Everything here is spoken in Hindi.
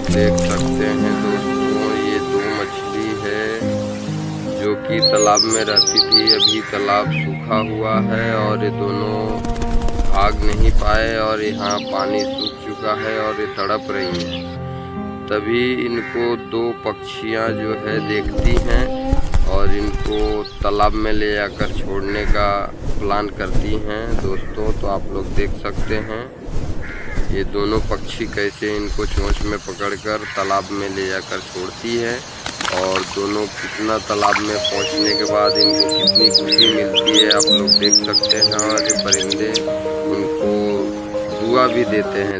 देख सकते हैं दोस्तों, ये दो मछली है जो कि तालाब में रहती थी। अभी तालाब सूखा हुआ है और ये दोनों भाग नहीं पाए और यहाँ पानी सूख चुका है और ये तड़प रही हैं। तभी इनको दो पक्षियाँ जो है देखती हैं और इनको तालाब में ले जाकर छोड़ने का प्लान करती हैं दोस्तों। तो आप लोग देख सकते हैं ये दोनों पक्षी कैसे इनको चोंच में पकड़कर तालाब में ले जाकर छोड़ती है और दोनों कितना तालाब में पहुंचने के बाद इनको कितनी खुशी मिलती है आप लोग देख सकते हैं। और ये परिंदे उनको दुआ भी देते हैं।